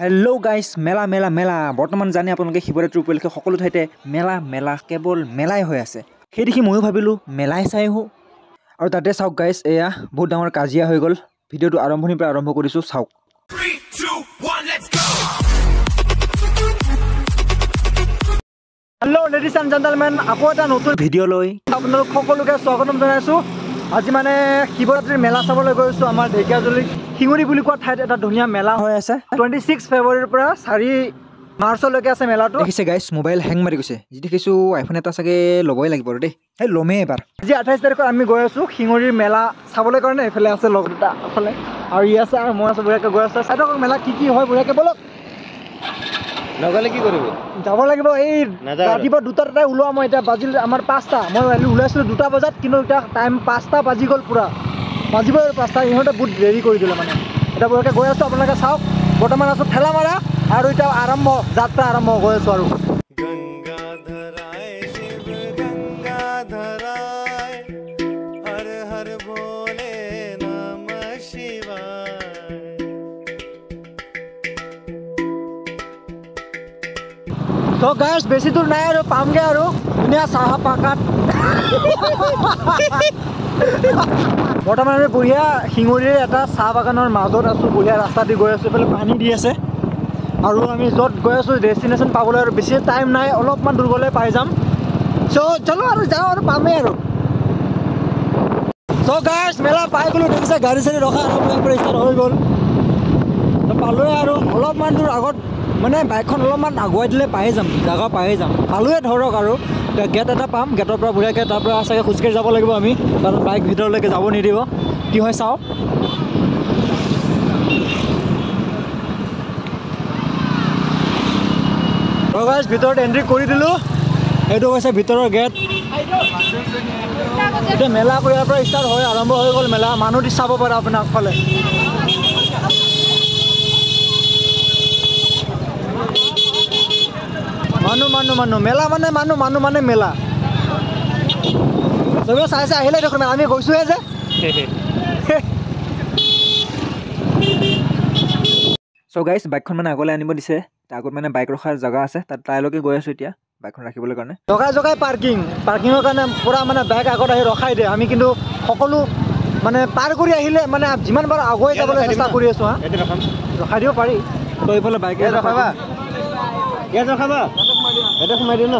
hello guys मेला मेला मेला बर्तमान जाने आपलोके शिवरात्रि उपलक्षे सकलो ठाइते मेला मेला केवल मेলাই হৈ আছে সেই দেখি ময়ো ভাবিলো মেলাই চাই হো আৰু তাতে চাওক গাইস এয়া বহুত ডাঙৰ কাজিয়া হৈ গল ভিডিওটো আৰম্ভণিৰ পৰা আৰম্ভ কৰিছো চাওক 3 2 1 let's go hello ladies and gentleman আকৌ এটা নতুন ভিডিও লৈ আপোনালোক সকলোকে স্বাগতম জনাইছো আজি মানে শিৱৰাত্ৰিৰ মেলা চাবলৈ গৈছো আমাৰ ঢেকিয়াজুলি শিঙুৰি বুলি কোৱা ঠাইত এটা ধুনীয়া মেলা হৈ আছে 26 ফেব্ৰুৱাৰীৰ পৰা 4 মাৰ্চলৈকে আছে মেলাটো দেখিছে গাইস মোবাইল হেং মাৰি গৈছে যি দেখিছো আইফোন এটা চাগে লবই লাগিব দেই হে লমে এবাৰ আজি 28 তাৰিখত আমি গৈ আছো শিঙুৰিৰ মেলা চাবলৈ কাৰণে এফালে আছে লগটা এফালে আৰু ই আছে আৰু মই আছো বুঢ়াকে গৈ আছো চাইদক মেলা কি হয় বুঢ়াকে বলক নগলে কি কৰিব যাব লাগিব এই ৰাতিপুৱা দুটাতে ওলোৱা মই এটা বাজিল আমাৰ 5টা মই ওলাইছিলো 2টা বজাত কিন্তু এটা টাইম 5টা বাজি গল পুৰা বাজিব 5টা ইহঁতে বহুত দেৰি কৰি দিলে মানে এটা বৰকে গৈ আছো আপোনালোকে চাওক বৰ্তমান আছো ঠেলা মাৰা আৰু এটা আৰম্ভ যাত্ৰা আৰম্ভ হৈ আছে আৰু गंगाधराय शिव गंगाधराय हर हर भोले नमः शिवाय তো গাইস বেছি দূৰ নাই আৰু পামগে আৰু ধুনীয়া চাহ পাকাত বৰ্তমান আমি বঢ়িয়া শিঙুৰিৰ এটা চাহ বাগানৰ মাজত আছো বঢ়িয়া ৰাস্তা দি গৈ আছো এফালে পানী দি আছে আৰু আমি য'ত গৈ আছো ডেষ্টিনেশ্যন পাবলৈ আৰু বেছি টাইম নাই অলপমান দূৰ গ'লে পাই যাম চলো আৰু যাওঁ আৰু পামেই আৰু গাইস মেলা পাই গ'লো দেখিছে গাড়ী চাড়ী ৰখা আৰম্ভ ষ্টাৰ্ট হৈ গ'ল পালোৱে আৰু অলপমান দূৰ আগত মানে বাইকখন অলপমান আগুৱাই দিলে পাই যাম জাগা পাই যাম পালোৱে ধৰক আৰু গেট এটা পাম গেটৰ পৰা বঢ়িয়াকৈ তাৰ পৰা চাগে খোজকাঢ়ি যাব লাগিব আমি কাৰণ বাইক ভিতৰলৈকে যাব নিদিব কি হয় চাওঁ গাইস ভিতৰত এন্ট্ৰি কৰি দিলোঁ এইটো হৈছে ভিতৰৰ গেট এতিয়া মেলা ইয়াৰ পৰা ষ্টাৰ্ট হয় আৰম্ভ হৈ গ'ল মেলা মানুহ দি চাব পাৰে আপোনাৰ আগফালে মানুহ মেলা মানে মানুহ মানে মেলা চবে চাইছে আহিলে দেখোন আমি গৈছোহে যে গাইস বাইকখন মানে আগলৈ আনিব দিছে তাৰ আগত মানে বাইক ৰখাৰ জেগা আছে তাত তাইলৈকে গৈ আছো এতিয়া বাইকখন ৰাখিবলৈ কাৰণে জগাই পাৰ্কিঙৰ কাৰণে পুৰা মানে বাইক আগত আহি ৰখাই দিয়ে আমি কিন্তু সকলো মানে পাৰ কৰি আহিলে মানে যিমান বাৰ আগুৱাই যাবলৈ চেষ্টা কৰি আছো ৰখাই দিব পাৰি তো এইফালে বাইক ৰখাবা ইয়াত ৰখাবা এটা সোমাই দিওঁ ন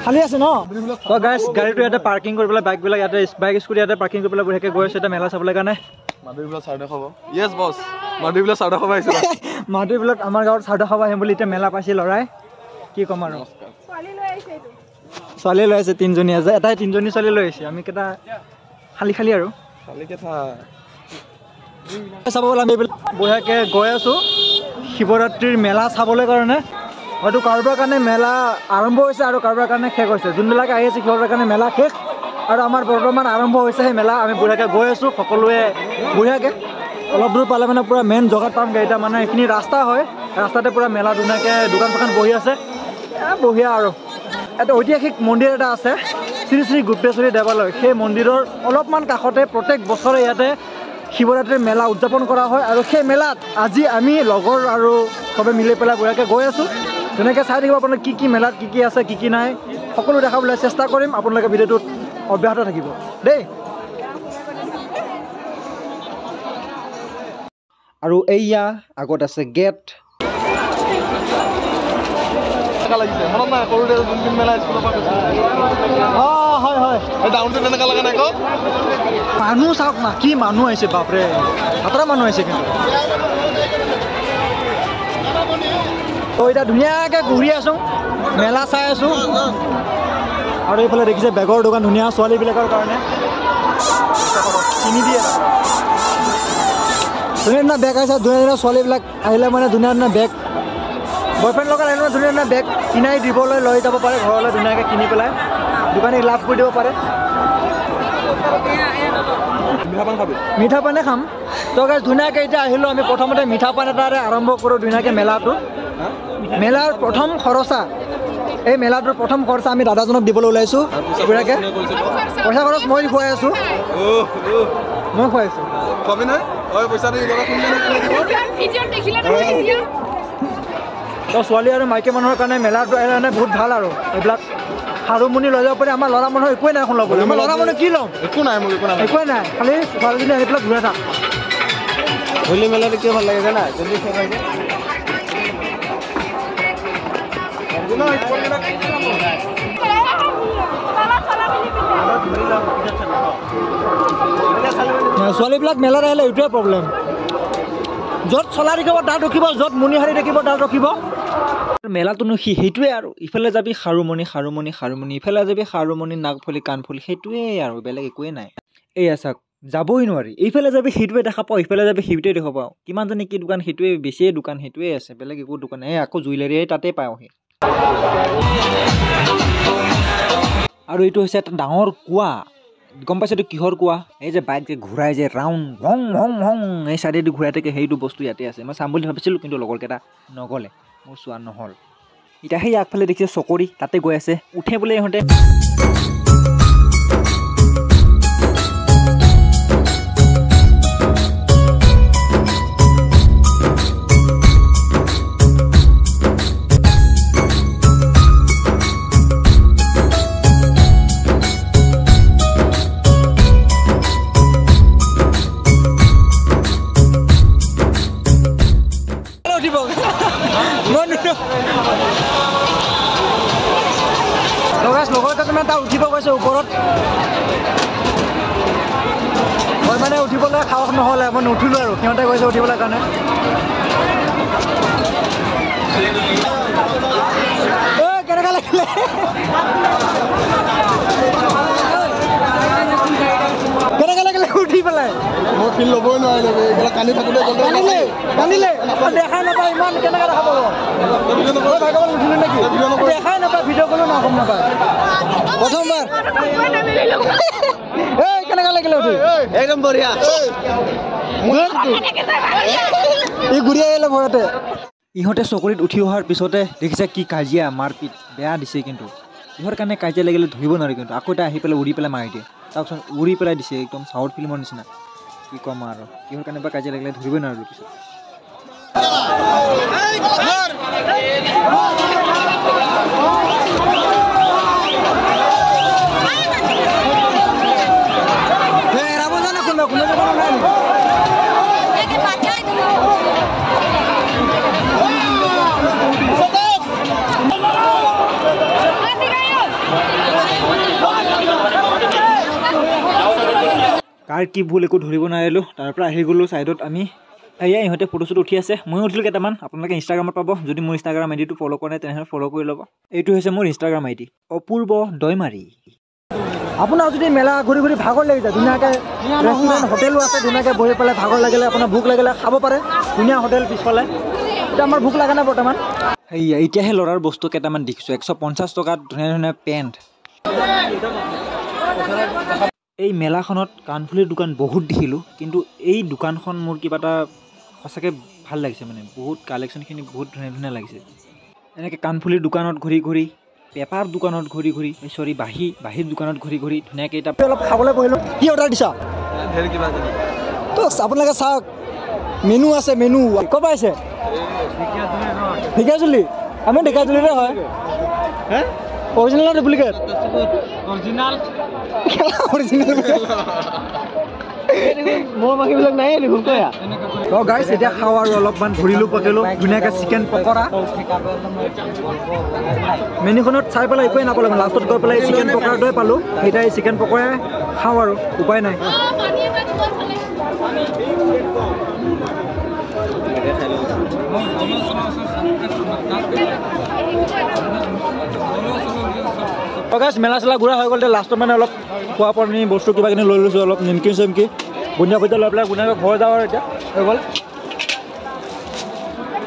খালি আছে ন তো গাইস গাড়ীটো ইয়াতে পাৰ্কিং কৰি পেলাই বাইকবিলাক ইয়াতে বাইক স্কুটি ইয়াতে পাৰ্কিং কৰি পেলাই বঢ়িয়াকৈ গৈ আছে এটা মেলা চাবলৈ কাৰণে মাধুৰীবিলাক চাউডা খাব ইয়েছ বছ মাধুৰীবিলাক চাউডা খাব আহিছে মাধুৰীবিলাক আমাৰ গাঁৱত চাউডা খাব আহিম বুলি এতিয়া মেলা পাইছে ল'ৰাই কি ক'ম আৰু ছোৱালী লৈ আছে 3জনী আছে এটাই 3জনী ছোৱালী লৈ আহিছে আমি কেইটা খালি আৰু চাব গ'লে আমি বঢ়িয়াকৈ গৈ আছোঁ শিৱৰাত্ৰিৰ মেলা চাবলৈ কাৰণে হয়তো কাৰোবাৰ কাৰণে মেলা আৰম্ভ হৈছে আৰু কাৰোবাৰ কাৰণে শেষ হৈছে যোনবিলাকে আহি আছে সিহঁতৰ কাৰণে মেলা শেষ আৰু আমাৰ বৰ্তমান আৰম্ভ হৈছে সেই মেলা আমি বঢ়িয়াকৈ গৈ আছোঁ সকলোৱে বঢ়িয়াকৈ অলপ দূৰ পালে মানে পুৰা মেইন জেগাত পামগৈ এতিয়া মানে এইখিনি ৰাস্তা হয় ৰাস্তাতে পুৰা মেলা ধুনীয়াকৈ দোকান চোকান বহি আছে বঢ়িয়া আৰু এটা ঐতিহাসিক মন্দিৰ এটা আছে শ্ৰী শ্ৰী গুপ্তেশ্বৰী দেৱালয় সেই মন্দিৰৰ অলপমান কাষতে প্ৰত্যেক বছৰে ইয়াতে শিৱৰাত্ৰিৰ মেলা উদযাপন কৰা হয় আৰু সেই মেলাত আজি আমি লগৰ আৰু চবে মিলি পেলাই বঢ়িয়াকৈ গৈ আছোঁ ধুনীয়াকৈ চাই থাকিব আপোনালোকে কি মেলাত কি আছে কি নাই সকলো দেখাবলৈ চেষ্টা কৰিম আপোনালোকে ভিডিঅ'টোত অব্যাহত থাকিব দেই আৰু এইয়া আগত আছে গেট মানুহ চাওক না কি মানুহ আহিছে বাপৰে সাতটা মানুহ আহিছে কিন্তু এতিয়া ধুনীয়াকৈ ঘূৰি আছোঁ মেলা চাই আছোঁ আৰু এইফালে দেখিছে বেগৰ দোকান ধুনীয়া ছোৱালীবিলাকৰ কাৰণে কিনি দিয়ে ধুনীয়া ধুনীয়া বেগ আছে ধুনীয়া ধুনীয়া ছোৱালীবিলাক আহিলে মানে ধুনীয়া ধুনীয়া বেগ বয়ফ্ৰেণ্ড লগত আহিলে ধুনীয়া ধুনীয়া বেগ কিনাই দিবলৈ লৈ যাব পাৰে ঘৰলৈ ধুনীয়াকৈ কিনি পেলাই দোকানীক লাভ কৰি দিব পাৰে মিঠা পানে খাম তো গাইছ ধুনীয়াকৈ এতিয়া আহিলোঁ আমি প্ৰথমতে মিঠা পান এটাৰে আৰম্ভ কৰোঁ ধুনীয়াকৈ মেলাটো মেলাৰ প্ৰথম খৰচা এই মেলাটোৰ প্ৰথম খৰচা আমি দাদাজনক দিবলৈ ওলাইছোঁ পইচা খৰচ মই খুৱাই আছোঁ মই খুৱাইছোঁ ঐ পইচাটো ইগৰা কোনলে ভিডিও দেখিলে নহয় ভিডিও তো ছোৱালী আৰু মাইকী মানুহৰ কাৰণে মেলাটো মানে বহুত ভাল আৰু এইবিলাক হাৰুমনি লৈ যাব পাৰি আমাৰ ল'ৰা মানুহৰ একোৱে নাই এখন ল'বলৈ আমাৰ ল'ৰা মানুহ কি ল'ম একো নাই মোক একো নাই একোৱে নাই খালি ছোৱালীজনী আহি পেলাই ঘূৰাই থাক হোলী মেলাটো কিয় ভাল লাগে জানা জলদি শেষ হৈ যায় ছোৱালীবিলাক মেলাত আহিলে এইটোৱে প্ৰব্লেম য'ত চলা দেখিব তাত ৰখিব য'ত মুনিহাৰি দেখিব তাত ৰখিব মেলাটোনো সেইটোৱে আৰু ইফালে যাবি খাৰুমণি খাৰুমণি খাৰুমণি ইফালে যাবি খাৰুমণি নাগফলি কাণফলি সেইটোৱে আৰু বেলেগ একোৱে নাই এয়া চাওক যাবই নোৱাৰি এইফালে যাবি সেইটোৱে দেখা পাওঁ ইফালে যাবি সেইটোৱে দেখা পাওঁ কিমানজনী কি দোকান সেইটোৱে বেছিয়ে দোকান সেইটোৱে আছে বেলেগ একো দোকান এই আকৌ জুৱেলাৰীয়ে তাতে পাওঁহি আৰু এইটো হৈছে এটা ডাঙৰ কুঁৱা গম পাইছে এইটো কিহৰ কুঁৱা এই যে বাইক যে ঘূৰাই যে ৰাউণ্ড ভং ভং ভং এই চাইডেদি ঘূৰাই থাকে সেইটো বস্তু ইয়াতে আছে মই চাম বুলি ভাবিছিলোঁ কিন্তু লগৰকেইটা নগ'লে মোৰ চোৱা নহ'ল এতিয়া সেই আগফালে দেখিছে চকৰি তাতে গৈ আছে উঠে বোলে ইহঁতে লগৰ কেইজনমান তাত উঠিব গৈছে ওপৰত মই মানে উঠিবলৈ সাহস নহ'লে মই নুঠিলোঁ আৰু সিহঁতে গৈছে উঠিবলৈ কাৰণে কেনেকুৱা লাগিলে কেনেকুৱা লাগিলে উঠি পেলাই মই ফিল ল'বই নোৱাৰিলোঁ এইবিলাক কান্দি থাকোঁতে কান্দিলে দেখাই নাপায় ইমান কেনেকৈ দেখা পাব ভাগৱত উঠিলোঁ নেকি দেখাই নাপায় ভিডিঅ' ক'লো না গম নাপায় প্ৰথমবাৰ এই কেনেকুৱা লাগিলে উঠি একদম বঢ়িয়া ই ঘূৰি আহিলে ঘৰতে ইহঁতে চকৰিত উঠি অহাৰ পিছতে দেখিছে কি কাজিয়া মাৰপিট বেয়া দিছে কিন্তু ইহঁৰ কাৰণে কাজিয়া লাগিলে ধৰিব নোৱাৰি কিন্তু আকৌ এটা আহি পেলাই উৰি পেলাই মাৰি দিয়ে তাৰপিছত উৰি পেলাই দিছে একদম চাউথ ফিল্মৰ নিচিনা কি ক'ম আৰু কিহৰ কাৰণে বা কাজিয়া লাগিলে ধৰিবই নোৱাৰিলোঁ পিছত কাৰ কি ভুল একো ধৰিব নোৱাৰিলোঁ তাৰ পৰা আহি গ'লোঁ ছাইডত আমি এয়া ইহঁতে ফটো চটো উঠি আছে ময়ো উঠিলোঁ কেইটামান আপোনালোকে ইনষ্টাগ্ৰামত পাব যদি মোৰ ইনষ্টাগ্ৰাম আইডিটো ফ'ল' কৰা নাই তেনেহ'লে ফ'ল' কৰি ল'ব এইটো হৈছে মোৰ ইনষ্টাগ্ৰাম আইডি অপূৰ্ব দৈমাৰী আপোনাৰ যদি মেলা ঘূৰি ঘূৰি ভাগৰ লাগি যায় ধুনীয়াকৈ ৰেষ্টুৰেণ্ট হোটেলো আছে ধুনীয়াকৈ বহি পেলাই ভাগৰ লাগিলে আপোনাৰ ভোক লাগিলে খাব পাৰে ধুনীয়া হোটেল পিছফালে এতিয়া আমাৰ ভোক লগা নাই বৰ্তমান সেয়া এতিয়াহে ল'ৰাৰ বস্তু কেইটামান দেখিছোঁ 150 টকাত ধুনীয়া ধুনীয়া পেণ্ট এই মেলাখনত কাণফুলিৰ দোকান বহুত দেখিলোঁ কিন্তু এই দোকানখন মোৰ কিবা এটা সঁচাকৈ ভাল লাগিছে মানে বহুত কালেকশ্যনখিনি বহুত ধুনীয়া ধুনীয়া লাগিছে এনেকৈ কাণফুলিৰ দোকানত ঘূৰি ঘূৰি পেপাৰ দোকানত ঘূৰি ঘূৰি বাঁহীৰ দোকানত ঘূৰি ঘূৰি ধুনীয়াকৈ এতিয়া অলপ খাবলৈ বহিলোঁ কি অৰ্ডাৰ দিছা ধেৰ কিবা তো আপোনালোকে চাওক মেনু আছে মেনু ক'ৰ পৰা আহিছে ঢেকীয়াজুলি আমি ঢেকীয়াজুলিৰে হয় অৰিজিনেল ডুপ্লিকেট অৰিজিনেল মোৰ বাকীবিলাক নাই দেখোন কয়া তো গাইছ এতিয়া খাওঁ আৰু অলপমান ঘূৰিলোঁ পকিলোঁ ধুনীয়াকৈ চিকেন পকৰা মেনুখনত চাই পেলাই একোৱেই নাপালোঁ লাষ্টত গৈ পেলাই চিকেন পকৰাটোৱে পালোঁ এতিয়া এই চিকেন পকৰাই খাওঁ আৰু উপায় নাই গাইছ মেলা চেলা ঘূৰা হৈ গ'ল লাষ্টত মানে অলপ খোৱা পানী বস্তু কিবা কিনি লৈ লৈছোঁ অলপ নিমকি চিমকি বুন্দিয়া ভুজিয়া লৈ পেলাই ধুনীয়াকৈ ঘৰ যাওঁ আৰু এতিয়া হৈ গ'ল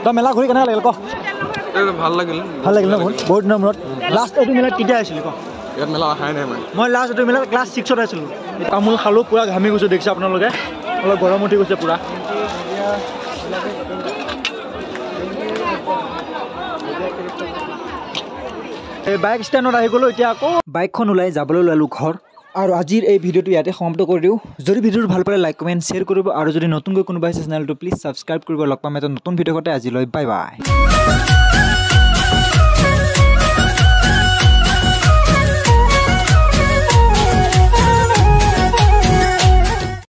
তই মেলা ঘূৰি কেনেকৈ লাগিল ক ভাল লাগিল ন বহুত দিনৰ মূৰত লাষ্ট এইটো মেলাত কেতিয়া আহিছিলি ক ইয়াত মেলা অহাই নাই মই লাষ্ট এইটো মেলাত ক্লাছ 6ত আছিলোঁ তামোল খালোঁ পূৰা ঘামি গৈছোঁ দেখিছে আপোনালোকে অলপ গৰম উঠি গৈছে পূৰা এই বাইক ষ্টেণ্ডত আহি গ'লোঁ এতিয়া আকৌ বাইকখন ওলাই যাবলৈ ওলালোঁ ঘৰ আৰু আজিৰ এই ভিডিঅ'টো ইয়াতে সমাপ্ত কৰি দিওঁ যদি ভিডিঅ'টো ভাল পালে লাইক কমেণ্ট শ্বেয়াৰ কৰিব আৰু যদি নতুনকৈ কোনোবা আছে চেনেলটো প্লিজ ছাবস্ক্ৰাইব কৰিব লগ পাম এটা নতুন ভিডিঅ'তে আজিলৈ বাই বাই